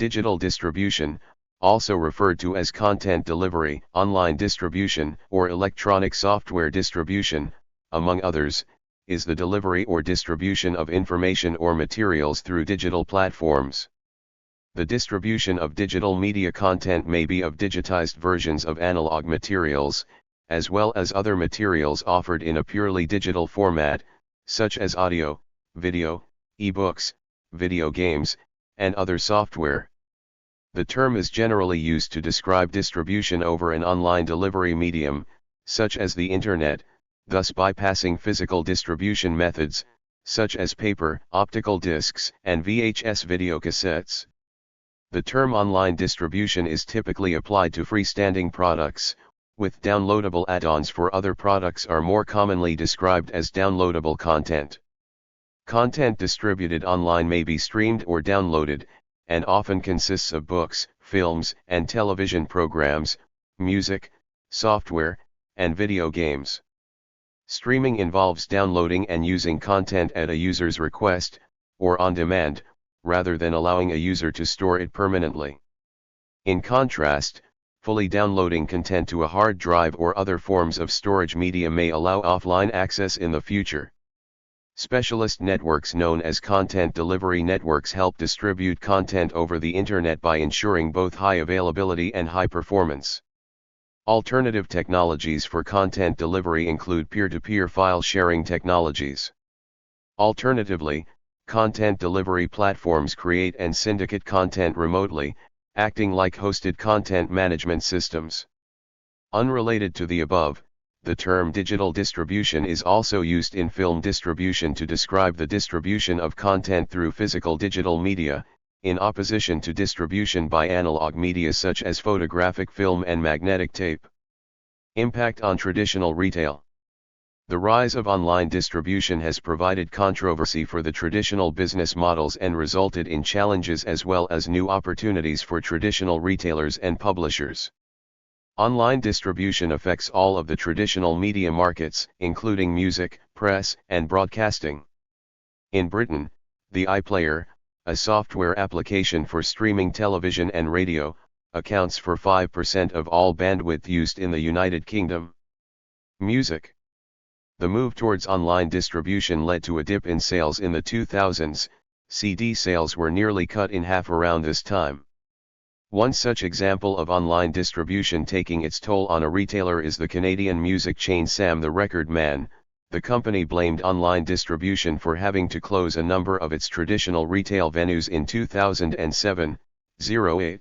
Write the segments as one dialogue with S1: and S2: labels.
S1: Digital distribution, also referred to as content delivery, online distribution, or electronic software distribution, among others, is the delivery or distribution of information or materials through digital platforms. The distribution of digital media content may be of digitized versions of analog materials, as well as other materials offered in a purely digital format, such as audio, video, e-books, video games, and other software. The term is generally used to describe distribution over an online delivery medium, such as the Internet, thus bypassing physical distribution methods, such as paper, optical discs, and VHS videocassettes. The term online distribution is typically applied to freestanding products, with downloadable add-ons for other products are more commonly described as downloadable content. Content distributed online may be streamed or downloaded, and often consists of books, films, and television programs, music, software, and video games. Streaming involves downloading and using content at a user's request, or on demand, rather than allowing a user to store it permanently. In contrast, fully downloading content to a hard drive or other forms of storage media may allow offline access in the future. Specialist networks known as content delivery networks help distribute content over the Internet by ensuring both high availability and high performance. Alternative technologies for content delivery include peer-to-peer file sharing technologies. Alternatively, content delivery platforms create and syndicate content remotely, acting like hosted content management systems. Unrelated to the above, the term digital distribution is also used in film distribution to describe the distribution of content through physical digital media, in opposition to distribution by analog media such as photographic film and magnetic tape. Impact on traditional retail. The rise of online distribution has provided controversy for the traditional business models and resulted in challenges as well as new opportunities for traditional retailers and publishers. Online distribution affects all of the traditional media markets, including music, press, and broadcasting. In Britain, the iPlayer, a software application for streaming television and radio, accounts for 5% of all bandwidth used in the United Kingdom. Music. The move towards online distribution led to a dip in sales in the 2000s. CD sales were nearly cut in half around this time. One such example of online distribution taking its toll on a retailer is the Canadian music chain Sam the Record Man. The company blamed online distribution for having to close a number of its traditional retail venues in 2007-08.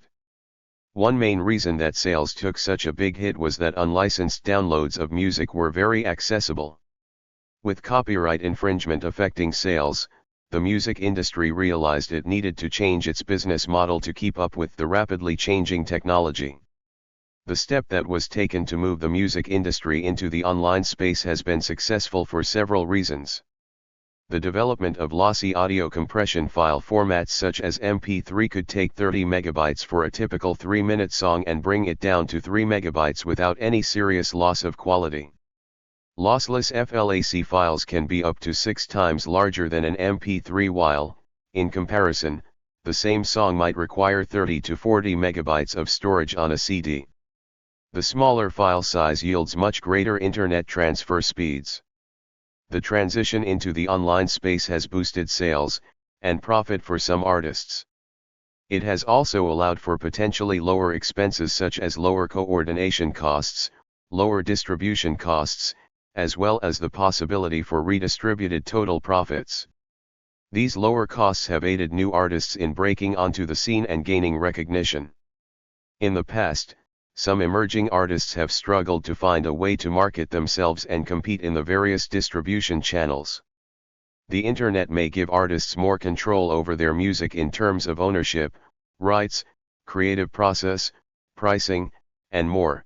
S1: One main reason that sales took such a big hit was that unlicensed downloads of music were very accessible. With copyright infringement affecting sales, the music industry realized it needed to change its business model to keep up with the rapidly changing technology. The step that was taken to move the music industry into the online space has been successful for several reasons. The development of lossy audio compression file formats such as MP3 could take 30 megabytes for a typical 3-minute song and bring it down to 3 megabytes without any serious loss of quality. Lossless FLAC files can be up to 6 times larger than an MP3 while, in comparison, the same song might require 30 to 40 megabytes of storage on a CD. The smaller file size yields much greater internet transfer speeds. The transition into the online space has boosted sales and profit for some artists. It has also allowed for potentially lower expenses such as lower coordination costs, lower distribution costs, as well as the possibility for redistributed total profits. These lower costs have aided new artists in breaking onto the scene and gaining recognition. In the past, some emerging artists have struggled to find a way to market themselves and compete in the various distribution channels. The Internet may give artists more control over their music in terms of ownership, rights, creative process, pricing, and more.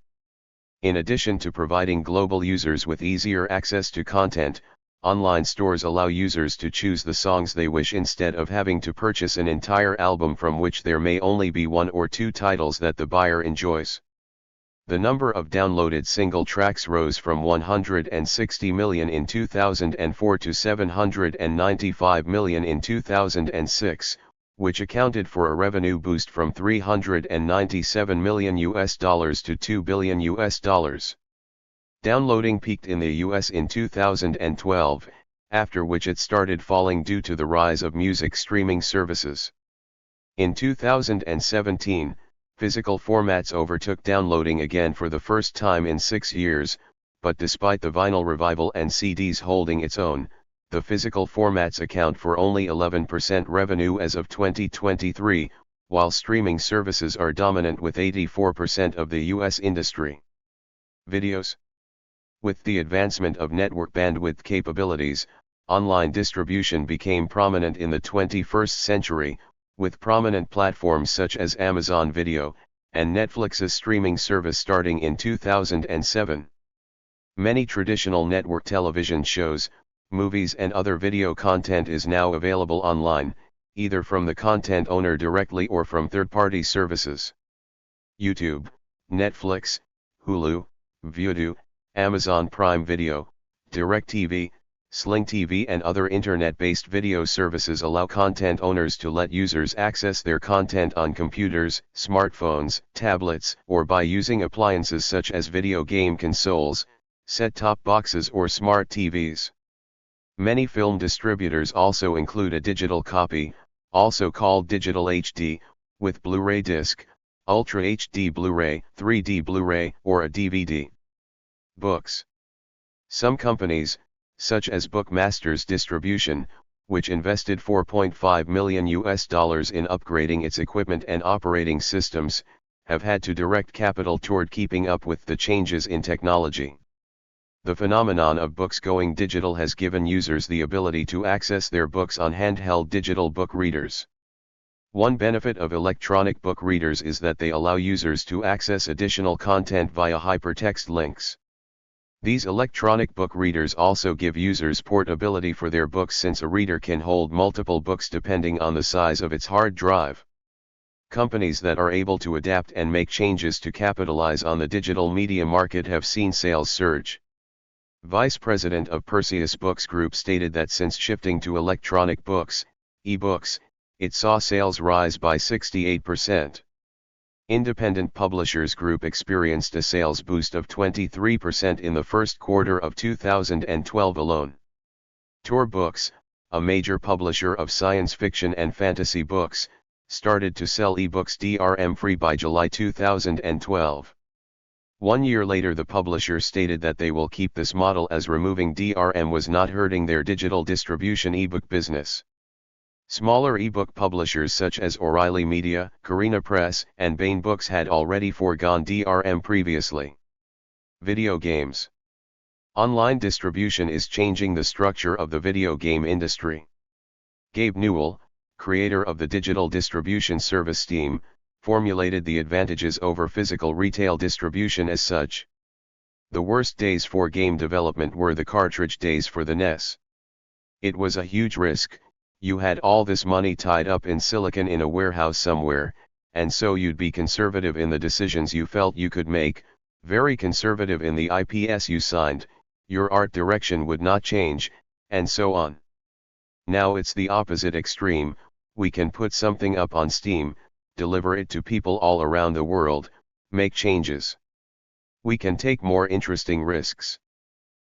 S1: In addition to providing global users with easier access to content, online stores allow users to choose the songs they wish instead of having to purchase an entire album from which there may only be 1 or 2 titles that the buyer enjoys. The number of downloaded single tracks rose from 160 million in 2004 to 795 million in 2006, which accounted for a revenue boost from $397 million to $2 billion. Downloading peaked in the US in 2012, after which it started falling due to the rise of music streaming services. In 2017, physical formats overtook downloading again for the first time in 6 years, but despite the vinyl revival and CDs holding its own, the physical formats account for only 11% revenue as of 2023, while streaming services are dominant with 84% of the US industry. Videos. With the advancement of network bandwidth capabilities, online distribution became prominent in the 21st century, with prominent platforms such as Amazon Video, and Netflix's streaming service starting in 2007. Many traditional network television shows, movies and other video content is now available online, either from the content owner directly or from third-party services. YouTube, Netflix, Hulu, Vudu, Amazon Prime Video, DirecTV, Sling TV and other internet-based video services allow content owners to let users access their content on computers, smartphones, tablets, or by using appliances such as video game consoles, set-top boxes or smart TVs. Many film distributors also include a digital copy, also called digital HD, with Blu-ray disc, Ultra HD Blu-ray, 3D Blu-ray, or a DVD. Books. Some companies, such as Bookmasters Distribution, which invested $4.5 million in upgrading its equipment and operating systems, have had to direct capital toward keeping up with the changes in technology. The phenomenon of books going digital has given users the ability to access their books on handheld digital book readers. One benefit of electronic book readers is that they allow users to access additional content via hypertext links. These electronic book readers also give users portability for their books since a reader can hold multiple books depending on the size of its hard drive. Companies that are able to adapt and make changes to capitalize on the digital media market have seen sales surge. Vice President of Perseus Books Group stated that since shifting to electronic books, e-books, it saw sales rise by 68%. Independent Publishers Group experienced a sales boost of 23% in the first quarter of 2012 alone. Tor Books, a major publisher of science fiction and fantasy books, started to sell e-books DRM-free by July 2012. 1 year later, the publisher stated that they will keep this model as removing DRM was not hurting their digital distribution ebook business. Smaller ebook publishers such as O'Reilly Media, Carina Press, and Bain Books had already foregone DRM previously. Video games. Online distribution is changing the structure of the video game industry. Gabe Newell, creator of the digital distribution service Steam, formulated the advantages over physical retail distribution as such. The worst days for game development were the cartridge days for the NES. It was a huge risk. You had all this money tied up in silicon in a warehouse somewhere, and so you'd be conservative in the decisions you felt you could make, very conservative in the IPs you signed, your art direction would not change, and so on. Now it's the opposite extreme. We can put something up on Steam, deliver it to people all around the world, make changes. We can take more interesting risks.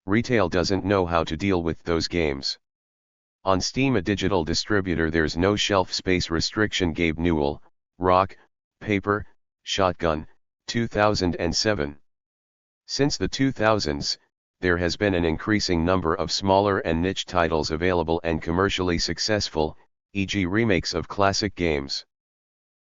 S1: Retail doesn't know how to deal with those games. On Steam, a digital distributor, there's no shelf space restriction. Gabe Newell, Rock, Paper, Shotgun, 2007. Since the 2000s, there has been an increasing number of smaller and niche titles available and commercially successful, e.g. remakes of classic games.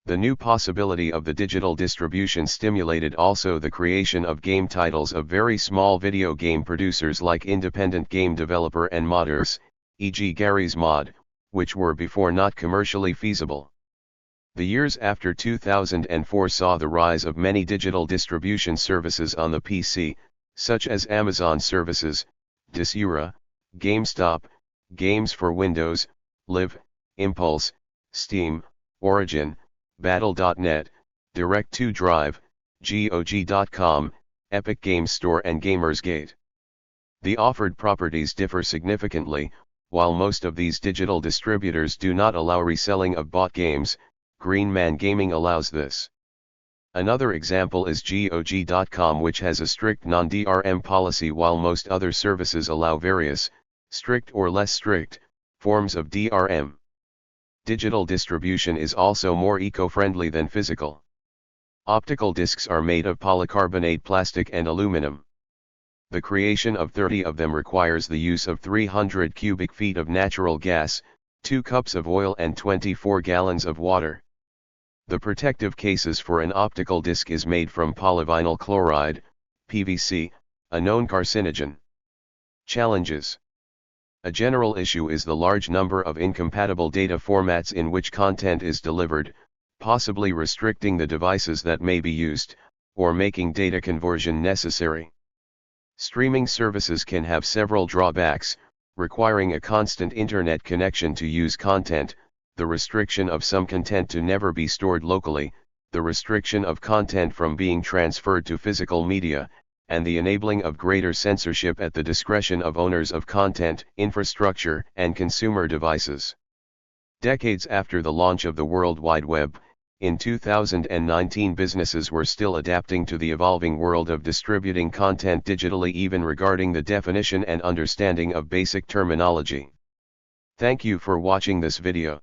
S1: The new possibility of the digital distribution stimulated also the creation of game titles of very small video game producers like independent game developer and modders, e.g. Gary's Mod, which were before not commercially feasible. The years after 2004 saw the rise of many digital distribution services on the PC, such as Amazon Services, Disura, GameStop, Games for Windows, Live, Impulse, Steam, Origin, Battle.net, Direct2Drive, GOG.com, Epic Games Store and Gamersgate. The offered properties differ significantly, While most of these digital distributors do not allow reselling of bought games, Green Man Gaming allows this. Another example is GOG.com, which has a strict non-DRM policy, while most other services allow various, strict or less strict, forms of DRM. Digital distribution is also more eco-friendly than physical. Optical discs are made of polycarbonate plastic and aluminum. The creation of 30 of them requires the use of 300 cubic feet of natural gas, 2 cups of oil and 24 gallons of water. The protective cases for an optical disc is made from polyvinyl chloride, PVC, a known carcinogen. Challenges. A general issue is the large number of incompatible data formats in which content is delivered, possibly restricting the devices that may be used, or making data conversion necessary. Streaming services can have several drawbacks, requiring a constant internet connection to use content, the restriction of some content to never be stored locally, the restriction of content from being transferred to physical media, and the enabling of greater censorship at the discretion of owners of content, infrastructure, and consumer devices. Decades after the launch of the World Wide Web, in 2019, businesses were still adapting to the evolving world of distributing content digitally, even regarding the definition and understanding of basic terminology. Thank you for watching this video.